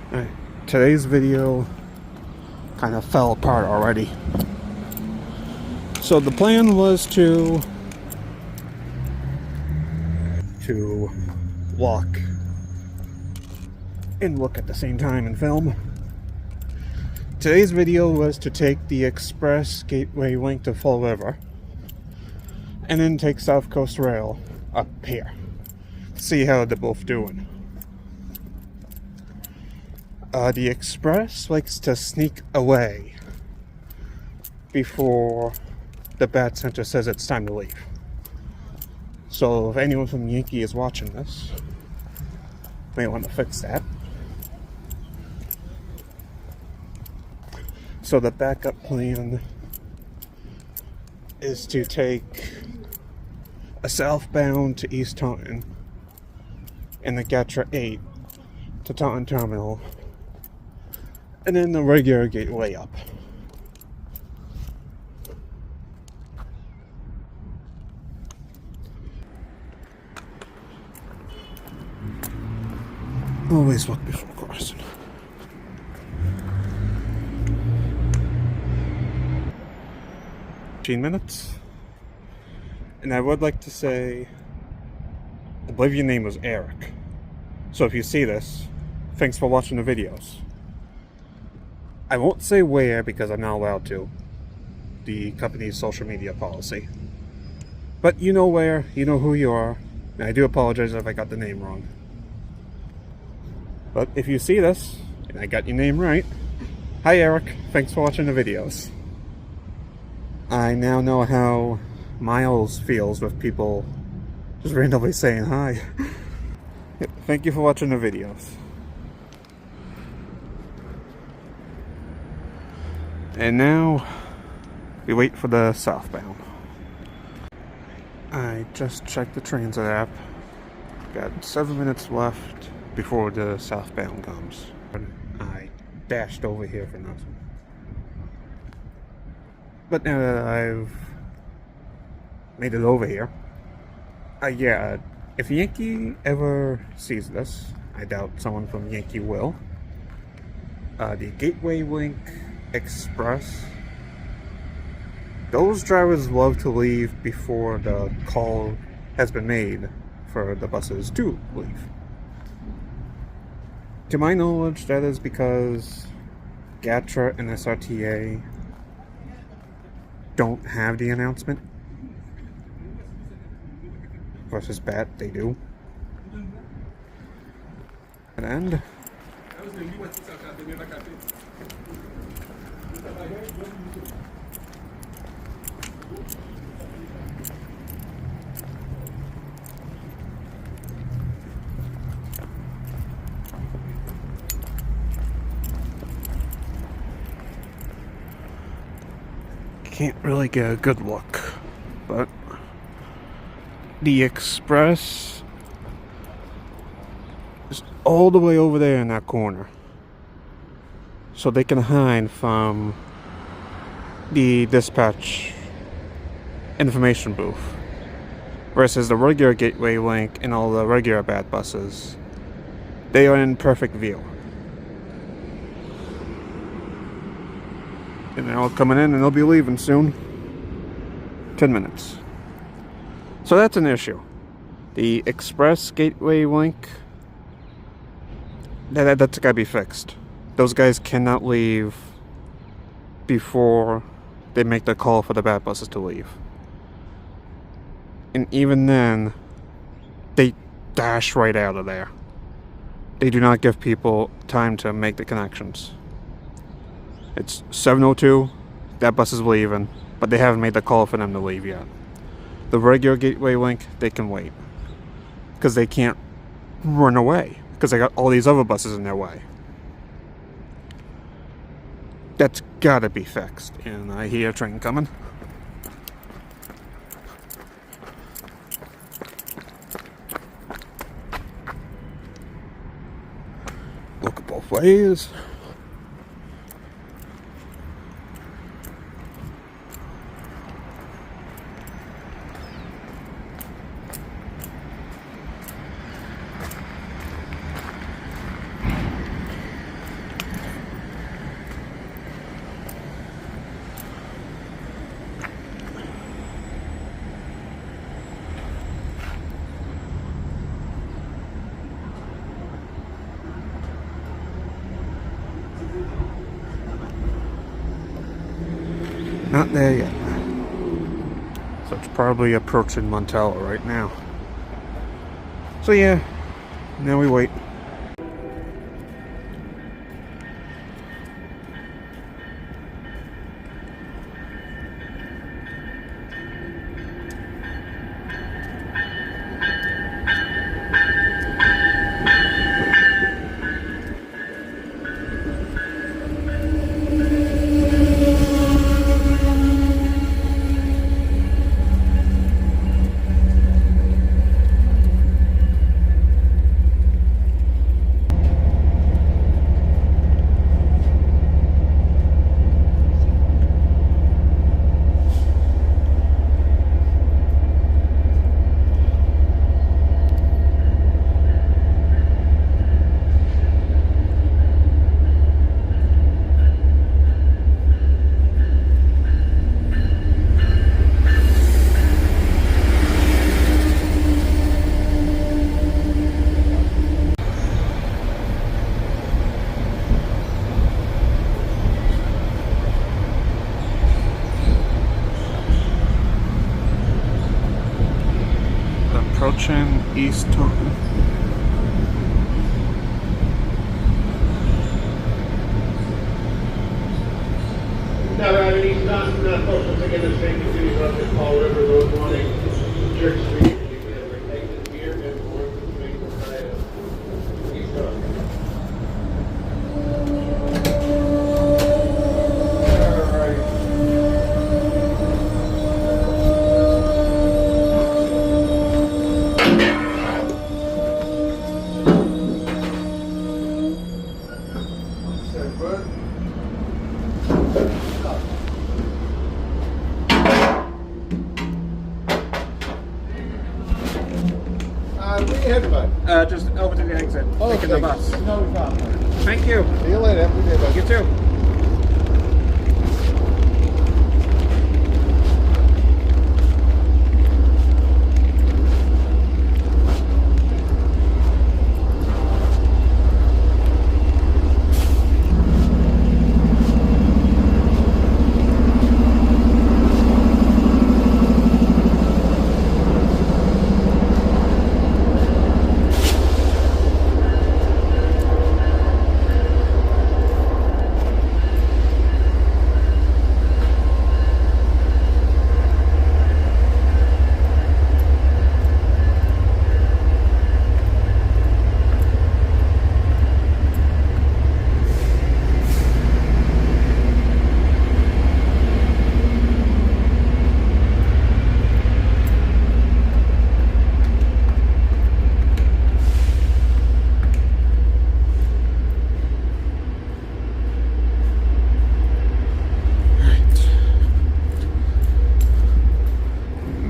Alright, today's video kind of fell apart already. So the plan was to walk and look at the same time and film. Today's video was to take the express gateway link to Fall River and then take South Coast Rail up here. See how they're both doing. The express likes to sneak away before the Bat Center says it's time to leave. So if anyone from Yankee is watching this, may want to fix that. So the backup plan is to take a southbound to East Taunton and the Gatra 8 to Taunton Terminal, and then the regular gateway up. Always look before crossing. Minutes. And I would like to say, I believe your name was Eric. So if you see this, thanks for watching the videos. I won't say where because I'm not allowed to. The company's social media policy. But you know where, you know who you are. And I do apologize if I got the name wrong. But if you see this, and I got your name right, hi Eric, thanks for watching the videos. I now know how Miles feels with people just randomly saying hi. Thank you for watching the videos. And now we wait for the southbound. I just checked the transit app. Got 7 minutes left before the southbound comes. I dashed over here for nothing. But now that I've made it over here, yeah, if Yankee ever sees this, I doubt someone from Yankee will, the Gateway Link Express, those drivers love to leave before the call has been made for the buses to leave. To my knowledge, that is because Gatra and SRTA don't have the announcement. Versus Bat, they do. And can't really get a good look, but the express is all the way over there in that corner, so they can hide from the dispatch information booth, versus the regular Gateway Link and all the regular Bat buses, they are in perfect view. And they're all coming in and they'll be leaving soon. 10 minutes. So that's an issue. The express Gateway Link, that's gotta be fixed. Those guys cannot leave before they make the call for the Bat buses to leave. And even then, they dash right out of there. They do not give people time to make the connections. It's 7:02, that bus is leaving, but they haven't made the call for them to leave yet. The regular Gateway Link, they can wait. Because they can't run away, because they got all these other buses in their way. That's gotta be fixed. And I hear a train coming. Look both ways. Not there yet. So it's probably approaching Montello right now. So yeah, now we wait. Approaching East Taunton. Now, East Taunton, folks will take the train continues up to Fall River Road, wanting Church Street. You can ever take the pier and forth to the main side of East Taunton. Where you headed, bud? Just over to the exit. Oh, Taking the bus. No problem. Thank you. See you later. Have a good day, bud. You too.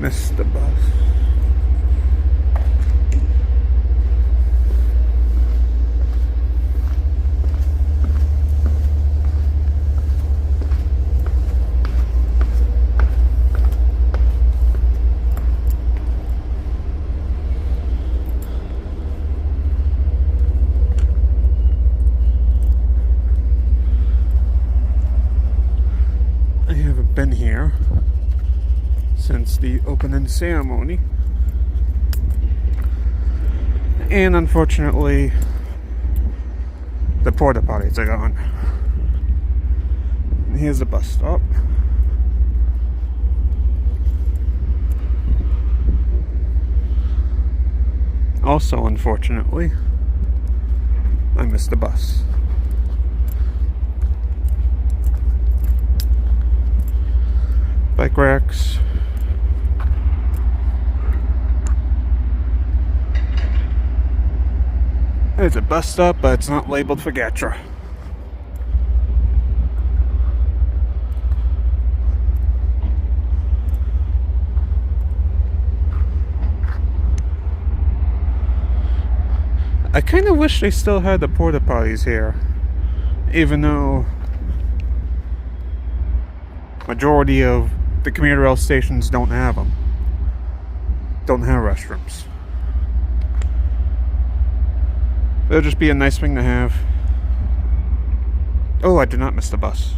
Missed the bus. I haven't been here since the opening ceremony, and unfortunately the porta potties are gone. Here's the bus stop. Also, unfortunately, I missed the bus. Bike racks. There's a bus stop, but it's not labeled for Gatra. I kind of wish they still had the porta potties here, even though majority of the commuter rail stations don't have them. Don't have restrooms. It'll just be a nice thing to have. Oh, I did not miss the bus.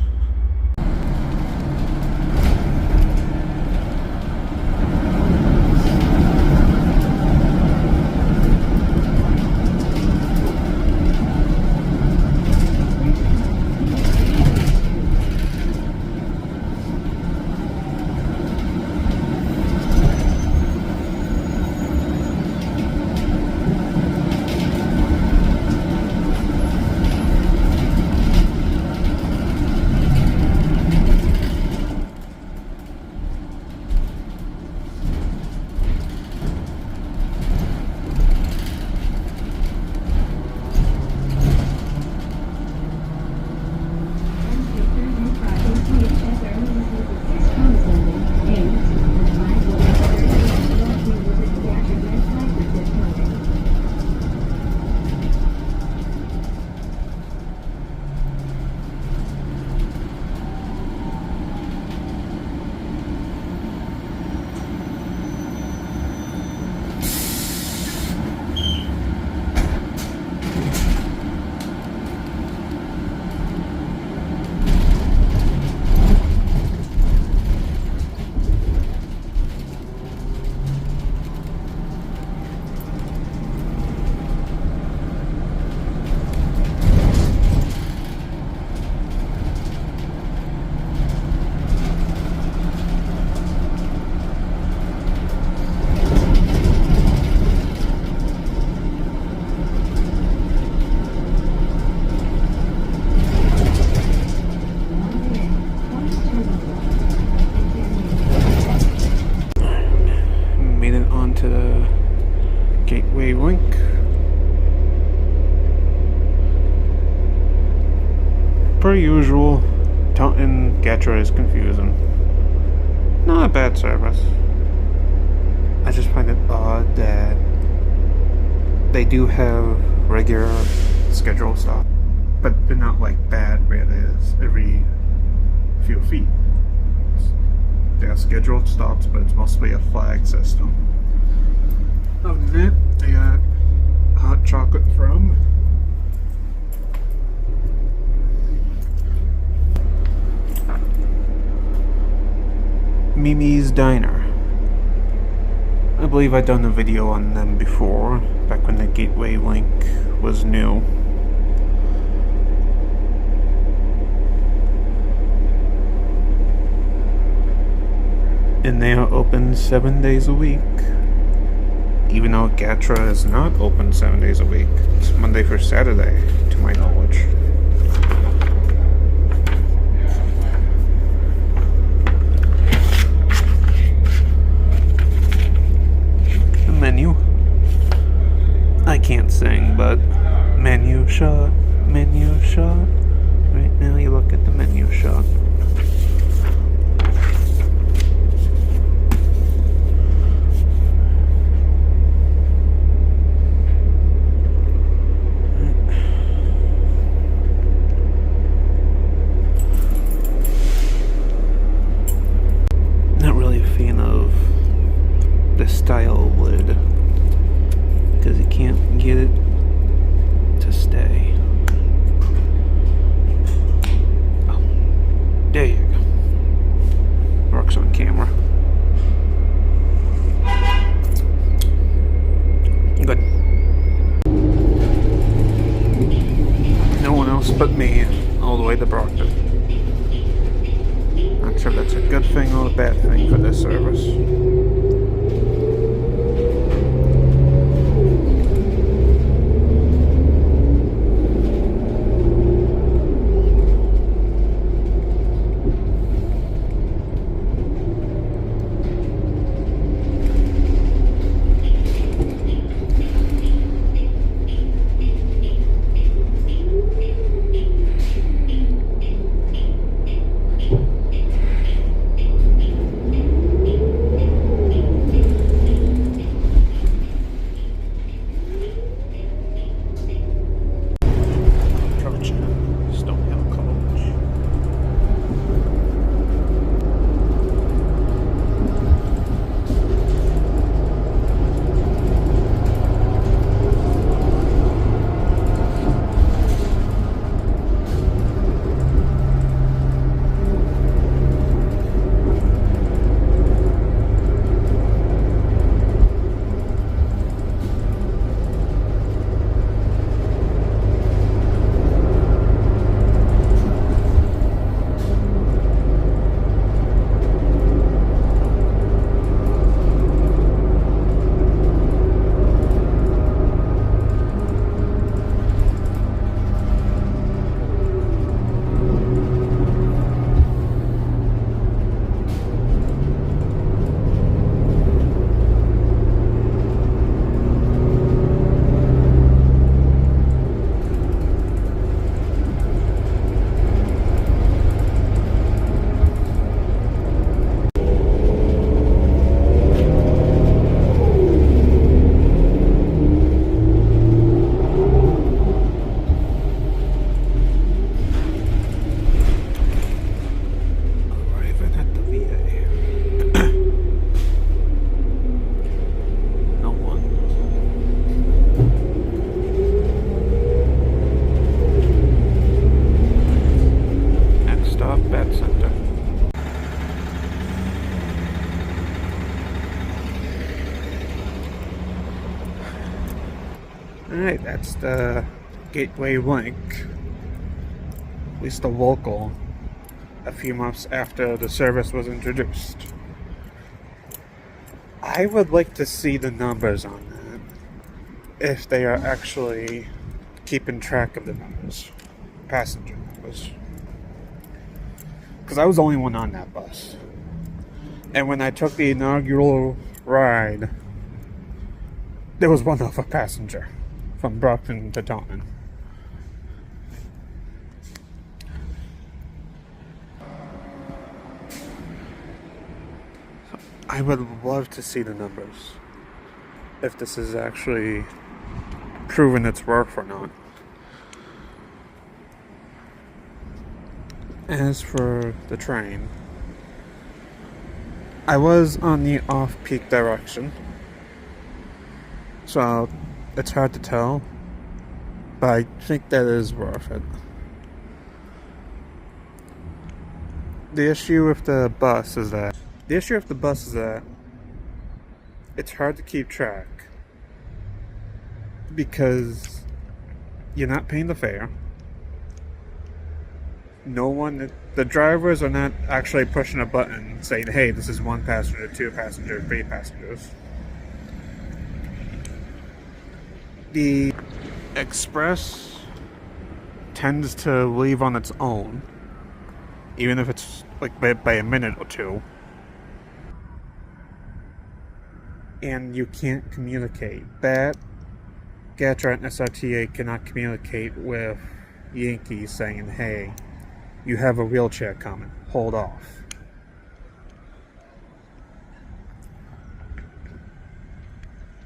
Gateway Link. Per usual, Taunton Gatra is confusing. Not a bad service. I just find it odd that they do have regular scheduled stops, but they're not like bad where it is every few feet. They have scheduled stops, but it's mostly a flag system. Other than that, I got hot chocolate from Mimi's Diner. I believe I'd done a video on them before, back when the Gateway Link was new. And they are open 7 days a week. Even though Gatra is not open 7 days a week. It's Monday through Saturday, to my knowledge. The menu. I can't sing, but menu shot, menu shot. Right now you look at the menu shot. Style lid because you can't get it to stay. Oh, there you go. Works on camera. Good. No one else but me all the way to Brockton. Not sure if that's a good thing or a bad thing for this service. Alright, that's the Gateway Link. At least the local, a few months after the service was introduced. I would like to see the numbers on that. If they are actually keeping track of the numbers. Passenger numbers. Because I was the only one on that bus. And when I took the inaugural ride, there was one other passenger from Brockton to Taunton. I would love to see the numbers, if this is actually proven its worth or not. As for the train, I was on the off-peak direction, so it's hard to tell, but I think that is worth it. The issue with the bus is that it's hard to keep track because you're not paying the fare. The drivers are not actually pushing a button saying, hey, this is 1 passenger, 2 passengers, 3 passengers. The express tends to leave on its own, even if it's like by a minute or two. And you can't communicate. That Gatra and SRTA cannot communicate with Yankee saying, hey, you have a wheelchair coming, hold off.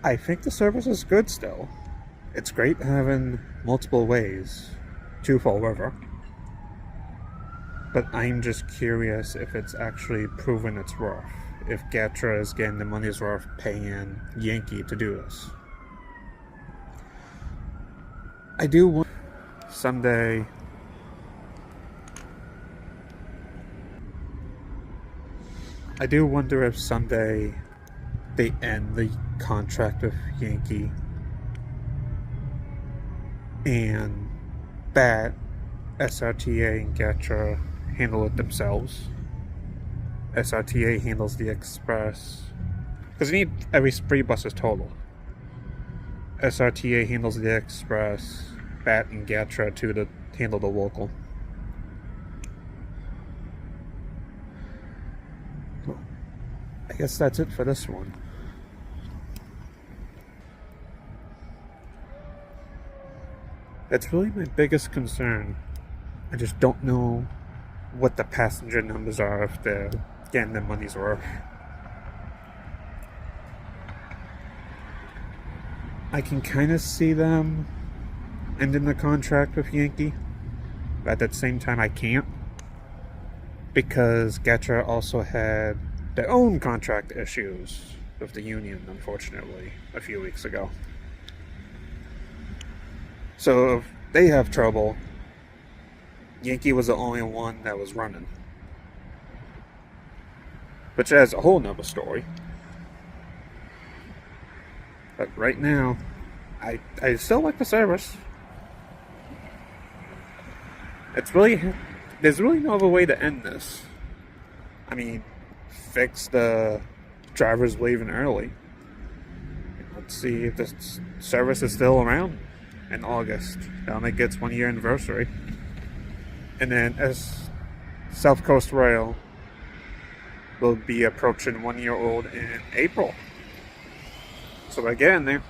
I think the service is good still. It's great having multiple ways to Fall River. But I'm just curious if it's actually proven its worth. If Gatra is getting the money's worth paying Yankee to do this. I do want someday I do wonder if someday they end the contract with Yankee and that SRTA and Gatra handle it themselves. SRTA handles the express because you need every 3 buses total. SRTA handles the express, BAT and Gatra to handle the local. Well, I guess that's it for this one. That's really my biggest concern. I just don't know what the passenger numbers are if they're getting their money's worth. I can kind of see them ending the contract with Yankee, but at the same time I can't, because Gatra also had their own contract issues with the union, unfortunately, a few weeks ago. So if they have trouble, Yankee was the only one that was running. Which adds a whole nother story. But right now, I still like the service. There's really no other way to end this. I mean, fix the drivers leaving early. Let's see if this service is still around in August. That'll make its 1-year anniversary. And then as South Coast Rail will be approaching 1 year old in April. So again, there